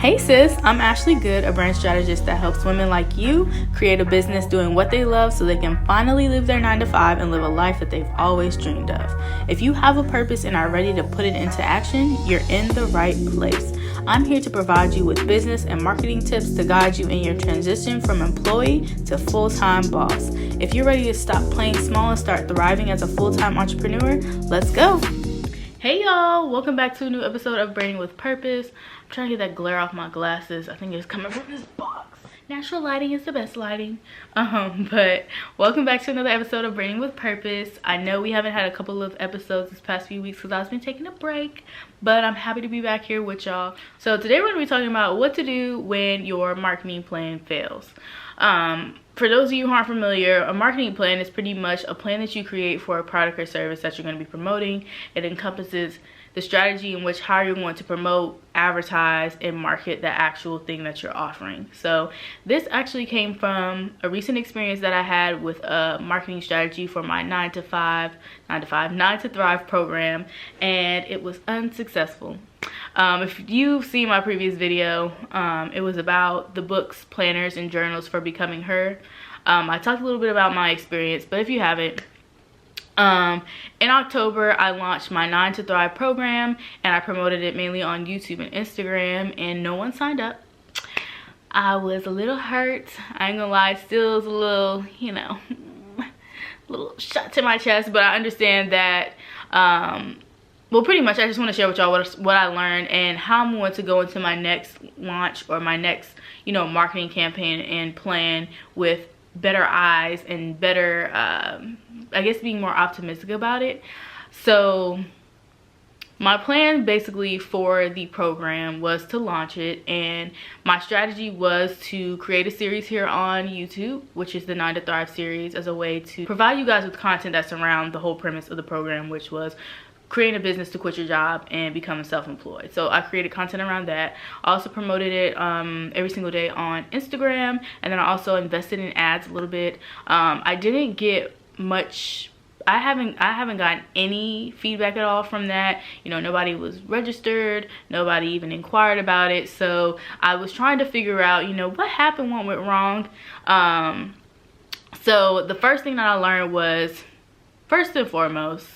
Hey sis, I'm Ashley Good, a brand strategist that helps women like you create a business doing what they love so they can finally leave their 9-to-5 and live a life that they've always dreamed of. If you have a purpose and are ready to put it into action, you're in the right place. I'm here to provide you with business and marketing tips to guide you in your transition from employee to full-time boss. If you're ready to stop playing small and start thriving as a full-time entrepreneur, let's go. Hey y'all, welcome back to a new episode of Branding with Purpose. I'm trying to get that glare off my glasses. I think it's coming from this box. Natural lighting is the best lighting. But welcome back to another episode of Branding with Purpose. I know we haven't had a couple of episodes this past few weeks because I've been taking a break, but I'm happy to be back here with y'all. So today we're going to be talking about what to do when your marketing plan fails. For those of you who aren't familiar, a marketing plan is pretty much a plan that you create for a product or service that you're going to be promoting. It encompasses the strategy in which how you're going to promote, advertise, and market the actual thing that you're offering. So this actually came from a recent experience that I had with a marketing strategy for my 9 to Thrive program, and it was unsuccessful. If you've seen my previous video, it was about the books, planners, and journals for becoming her. I talked a little bit about my experience, but if you haven't, in October, I launched my 9 to Thrive program, and I promoted it mainly on YouTube and Instagram, and no one signed up. I was a little hurt. I ain't gonna lie, still is a little, little shot to my chest, but I understand that, well, pretty much I just want to share with y'all what I learned and how I'm going to go into my next launch or my next, marketing campaign and plan with better eyes and better, I guess, being more optimistic about it. So my plan basically for the program was to launch it, and my strategy was to create a series here on YouTube, which is the 9 to Thrive series, as a way to provide you guys with content that's around the whole premise of the program, which was creating a business to quit your job and become self-employed. So I created content around that. I also promoted it every single day on Instagram, and then I also invested in ads a little bit. I didn't get much. I haven't gotten any feedback at all from that. Nobody was registered, nobody even inquired about it. So I was trying to figure out, what happened, what went wrong. So the first thing that I learned was, first and foremost,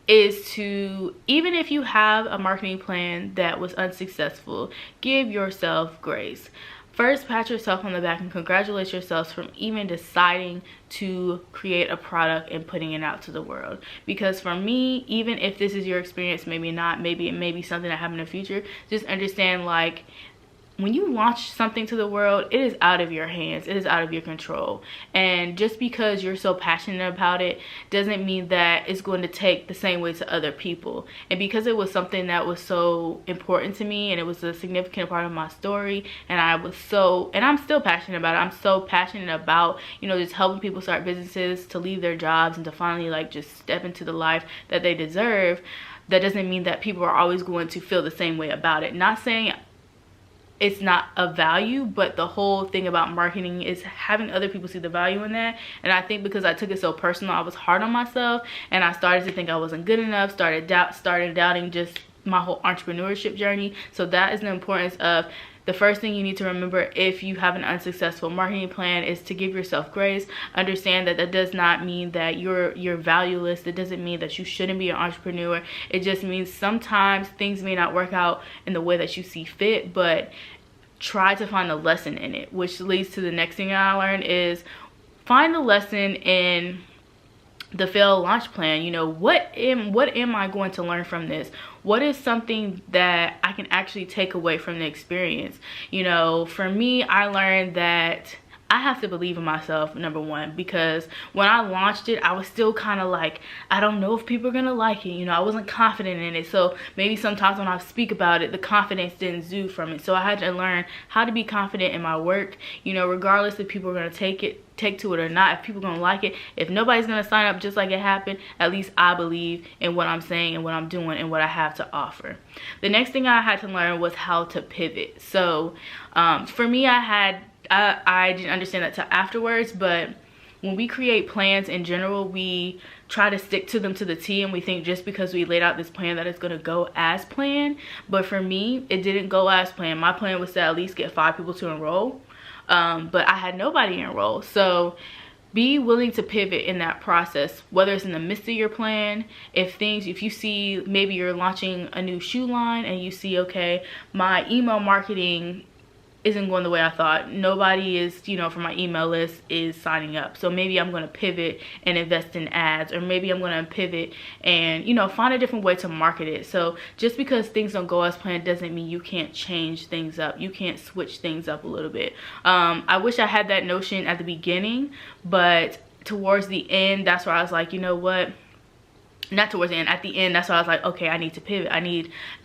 is to, even if you have a marketing plan that was unsuccessful, give yourself grace. First, pat yourself on the back and congratulate yourselves from even deciding to create a product and putting it out to the world. Because for me, even if this is your experience, maybe not, maybe it may be something that happened in the future, just understand, like, when you launch something to the world, it is out of your hands. It is out of your control. And just because you're so passionate about it doesn't mean that it's going to take the same way to other people. And because it was something that was so important to me, and it was a significant part of my story, and I'm still passionate about it. I'm so passionate about, just helping people start businesses, to leave their jobs, and to finally just step into the life that they deserve. That doesn't mean that people are always going to feel the same way about it. Not saying it's not of value, but the whole thing about marketing is having other people see the value in that. And I think because I took it so personal, I was hard on myself, and I started to think I wasn't good enough, started doubting just my whole entrepreneurship journey. So that is the importance of, the first thing you need to remember if you have an unsuccessful marketing plan is to give yourself grace. Understand that does not mean that you're valueless. It doesn't mean that you shouldn't be an entrepreneur. It just means sometimes things may not work out in the way that you see fit, but try to find a lesson in it, which leads to the next thing I learned is find the lesson in the failed launch plan. What am I going to learn from this? What is something that I can actually take away from the experience? For me, I learned that I have to believe in myself, number one, because when I launched it, I was still kind of like, I don't know if people are gonna like it. I wasn't confident in it. So maybe sometimes when I speak about it, the confidence didn't exude from it. So I had to learn how to be confident in my work, regardless if people are gonna take to it or not, if people are gonna like it. If nobody's gonna sign up just like it happened, at least I believe in what I'm saying and what I'm doing and what I have to offer. The next thing I had to learn was how to pivot. So for me, I didn't understand that till afterwards, but when we create plans in general, we try to stick to them to the T, and we think just because we laid out this plan that it's going to go as planned. But for me, it didn't go as planned. My plan was to at least get 5 people to enroll, but I had nobody enroll. So be willing to pivot in that process, whether it's in the midst of your plan. If you see maybe you're launching a new shoe line and you see, okay, my email marketing isn't going the way I thought. Nobody is, you know, from my email list is signing up. So maybe I'm going to pivot and invest in ads, or maybe I'm going to pivot and, you know, find a different way to market it. So just because things don't go as planned doesn't mean you can't change things up. You can't switch things up a little bit. I wish I had that notion at the beginning, but towards the end, that's where I was like, you know what? Not towards the end, at the end, that's why I was like, okay, I need to pivot.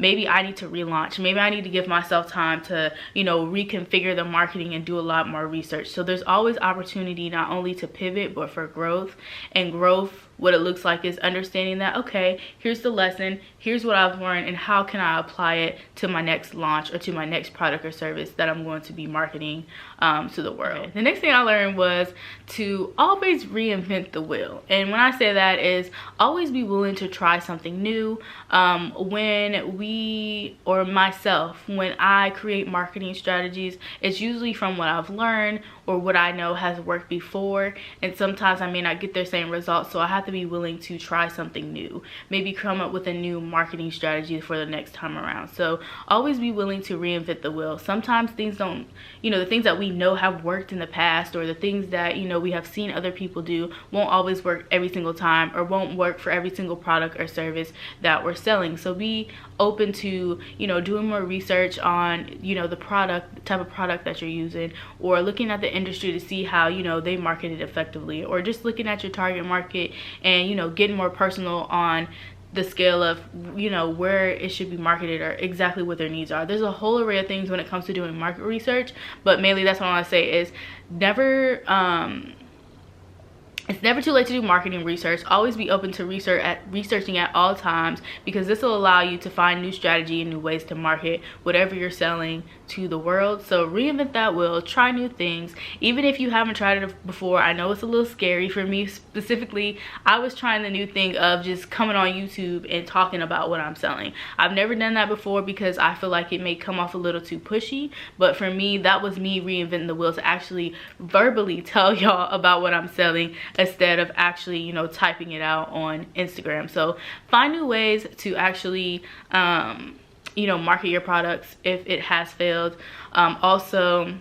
Maybe I need to relaunch. Maybe I need to give myself time to, you know, reconfigure the marketing and do a lot more research. So there's always opportunity not only to pivot, but for growth. And growth, what it looks like is understanding that, okay, here's the lesson, here's what I've learned, and how can I apply it to my next launch or to my next product or service that I'm going to be marketing to the world. The next thing I learned was to always reinvent the wheel. And when I say that is always be willing to try something new. When I create marketing strategies, it's usually from what I've learned or what I know has worked before, and sometimes I may not get their same results, so I have to be willing to try something new, maybe come up with a new marketing strategy for the next time around. So always be willing to reinvent the wheel. Sometimes things don't, you know, the things that we know have worked in the past, or the things that, you know, we have seen other people do, won't always work every single time, or won't work for every single product or service that we're selling. So be open to, you know, doing more research on, you know, the type of product that you're using, or looking at the industry to see how, you know, they market it effectively, or just looking at your target market and, you know, getting more personal on the scale of, you know, where it should be marketed or exactly what their needs are. There's a whole array of things when it comes to doing market research, but mainly that's what I want to say is it's never too late to do marketing research. Always be open to researching at all times, because this will allow you to find new strategy and new ways to market whatever you're selling to the world. So reinvent that wheel, try new things. Even if you haven't tried it before, I know it's a little scary. For me specifically, I was trying the new thing of just coming on YouTube and talking about what I'm selling. I've never done that before because I feel like it may come off a little too pushy, but for me, that was me reinventing the wheel to actually verbally tell y'all about what I'm selling, instead of actually, you know, typing it out on Instagram. So find new ways to actually you know, market your products if it has failed. Also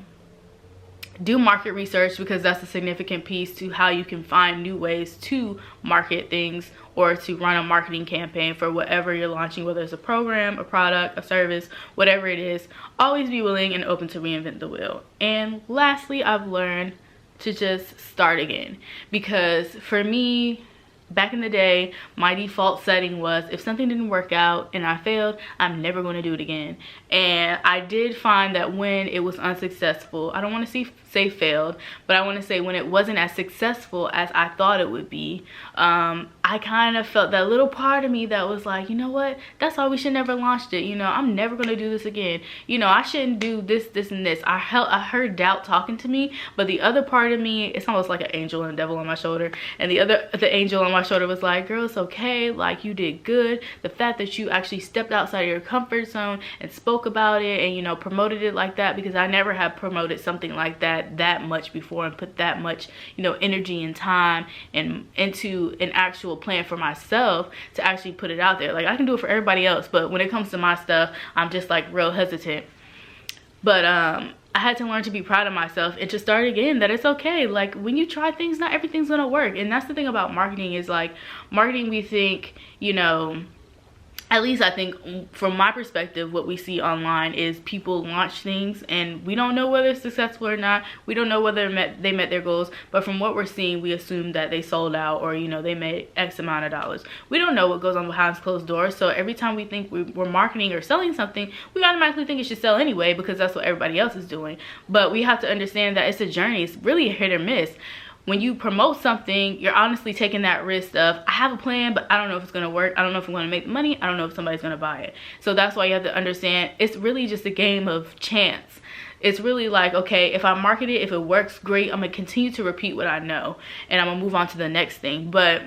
do market research, because that's a significant piece to how you can find new ways to market things or to run a marketing campaign for whatever you're launching, whether it's a program, a product, a service, whatever it is. Always be willing and open to reinvent the wheel. And lastly, I've learned to just start again, because for me, back in the day, my default setting was if something didn't work out and I failed, I'm never going to do it again. And I did find that when it was unsuccessful, I don't want to say failed, but I want to say when it wasn't as successful as I thought it would be, I kind of felt that little part of me that was like, you know what, that's why we should never launched it. You know, I'm never going to do this again. You know, I shouldn't do this, this, and this. I heard doubt talking to me, but the other part of me, it's almost like an angel and a devil on my shoulder. And the angel on my shoulder was like, girl, it's okay, like you did good. The fact that you actually stepped outside of your comfort zone and spoke about it and, you know, promoted it like that, because I never have promoted something like that much before and put that much, you know, energy and time and into an actual plan for myself to actually put it out there. Like I can do it for everybody else, but when it comes to my stuff, I'm just like real hesitant. But I had to learn to be proud of myself and to start again, that it's okay. Like when you try things, not everything's gonna work. And that's the thing about marketing, is like marketing, we think, you know, at least I think from my perspective, what we see online is people launch things and we don't know whether it's successful or not. We don't know whether they met their goals, but from what we're seeing, we assume that they sold out, or, you know, they made X amount of dollars. We don't know what goes on behind closed doors. So every time we think we're marketing or selling something, we automatically think it should sell anyway, because that's what everybody else is doing. But we have to understand that it's a journey. It's really a hit or miss. When you promote something, you're honestly taking that risk of, I have a plan, but I don't know if it's going to work. I don't know if I'm going to make money. I don't know if somebody's going to buy it. So that's why you have to understand it's really just a game of chance. It's really like, okay, if I market it, if it works, great. I'm going to continue to repeat what I know and I'm going to move on to the next thing. But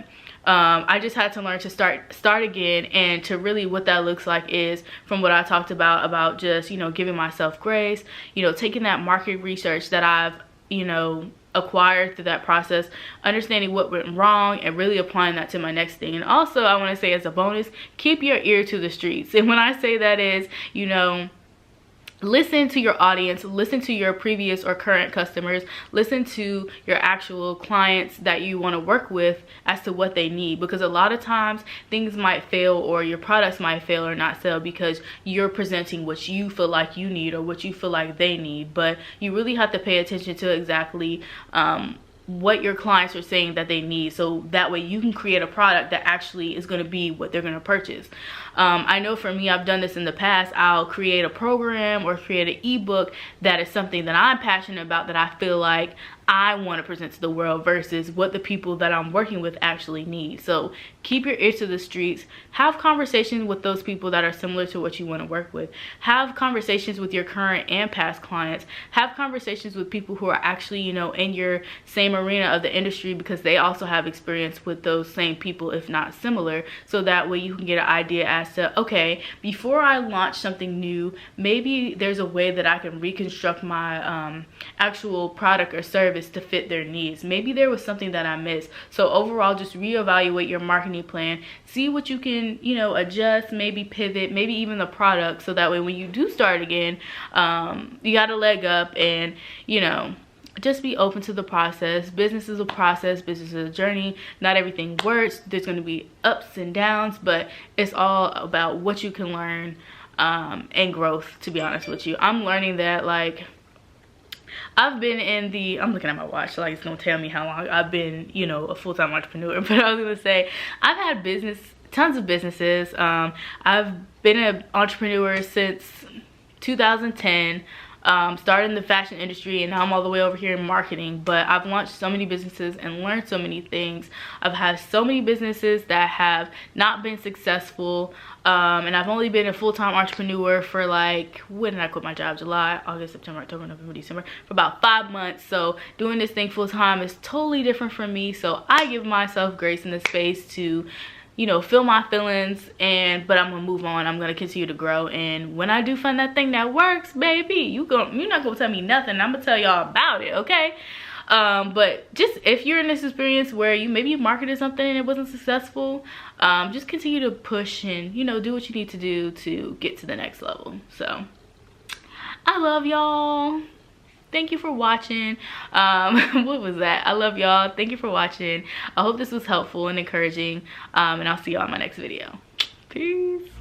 I just had to learn to start again, and to really what that looks like is from what I talked about just, you know, giving myself grace, you know, taking that market research that I've, you know, acquired through that process, understanding what went wrong and really applying that to my next thing. And also I want to say as a bonus, keep your ear to the streets. And when I say that is, you know, listen to your audience, listen to your previous or current customers, listen to your actual clients that you want to work with as to what they need, because a lot of times things might fail or your products might fail or not sell because you're presenting what you feel like you need or what you feel like they need. But you really have to pay attention to exactly what your clients are saying that they need, so that way you can create a product that actually is going to be what they're going to purchase. I know for me, I've done this in the past. I'll create a program or create an ebook that is something that I'm passionate about, that I feel like I want to present to the world versus what the people that I'm working with actually need. So keep your ears to the streets. Have conversations with those people that are similar to what you want to work with. Have conversations with your current and past clients. Have conversations with people who are actually, you know, in your same arena of the industry, because they also have experience with those same people, if not similar. So that way you can get an idea as to, okay, before I launch something new, maybe there's a way that I can reconstruct my actual product or service to fit their needs. Maybe there was something that I missed. So overall, just reevaluate your marketing plan, see what you can, you know, adjust, maybe pivot, maybe even the product, so that way when you do start again, you got a leg up. And, you know, just be open to the process. Business is a process, business is a journey. Not everything works. There's going to be ups and downs, but it's all about what you can learn and growth, to be honest with you. I'm learning that, like, I've been in the, I'm looking at my watch, like it's gonna tell me how long I've been, you know, a full-time entrepreneur. But I was gonna say, I've had tons of businesses. I've been an entrepreneur since 2010. Started in the fashion industry, and now I'm all the way over here in marketing. But I've launched so many businesses and learned so many things. I've had so many businesses that have not been successful, and I've only been a full-time entrepreneur for, like, when did I quit my job? July, August, September, October, November, December, for about 5 months. So doing this thing full-time is totally different from me. So I give myself grace in the space to, you know, feel my feelings, but I'm gonna move on. I'm gonna continue to grow, and when I do find that thing that works, baby, you're not gonna tell me nothing. I'm gonna tell y'all about it, okay? But just if you're in this experience where maybe you marketed something and it wasn't successful, just continue to push and, you know, do what you need to do to get to the next level. So I love y'all. Thank you for watching. What was that? I love y'all. Thank you for watching. I hope this was helpful and encouraging. And I'll see y'all in my next video. Peace.